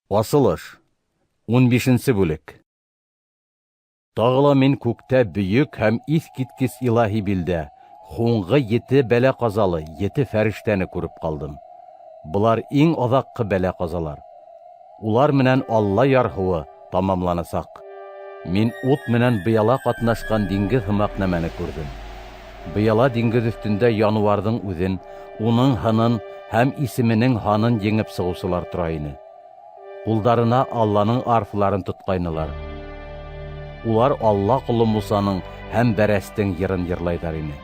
Асылыш. 15-нче бүлек. Тагыла мин күктә бөек һәм искиткес илаһи билдә, хуңгы 7 бәлә казалы, 7 фәрештәне күреп калдым. Булар иң азаккы бәлә казалар. Улар менән Алла ярһуы тамамланасак. Мин ут менән быяла катнашкан диңгез һымак нәмәне күрдем. Быяла диңгез өстендә януарның үҙен, уның һынын һәм исеменең һанын еңеп сығыусылар тора ине. Кулдарына Алланың арфларын тоткайнылар. Улар Алла кулы Мусаның һәм бәрәстең йырын йырлайдар ине.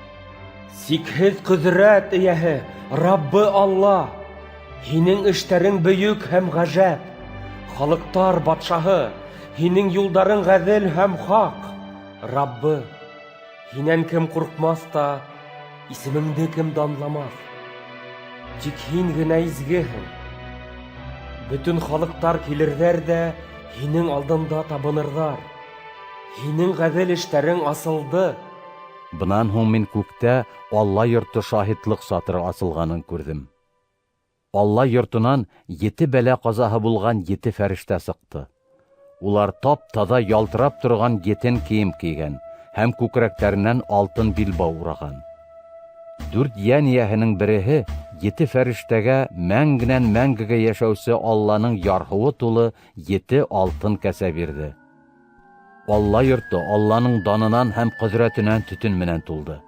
Сикһеҙ ҡөҙрәт эйәһе, Раббы Алла, һинең эштәрең бөйөк һәм ғәжәп. Халыҡтар батшаһы, һинең юлдарың ғәҙел һәм хаҡ. Раббы, һинән кем ҡурҡмаҫ та, исемеңде кем данламаҫ. Тик һин генә изгеһең. Бөтөн халыҡтар килерҙәр ҙә һинең алдында табынырҙар. Һинең ғәҙел эштәрең асылды. Бынан һуң мин күктә Алла йорты шаһитлыҡ сатыры асылғанын күрҙем. Алла йортонан 7 бәлә ҡазаһы булған 7 фәрештә сыҡты. Улар тап-таҙа ялтырап торған етен кейем кейгән һәм күкрәктәренән алтын билбау ураған. 4 йән эйәһенең береһе 7 фәрештәгә мәңгенән мәңгегә йәшәүсе Алланың ярһыуы тулы 7 алтын кәсә бирҙе. Алла йорто Алланың данынан һәм ҡөҙрәтенән төтөн менән тулды.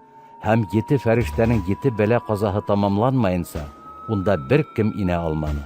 Һәм 7 фәрештәнең 7 бәлә ҡазаһы тамамланмайынса, унда бер кем инә алманы.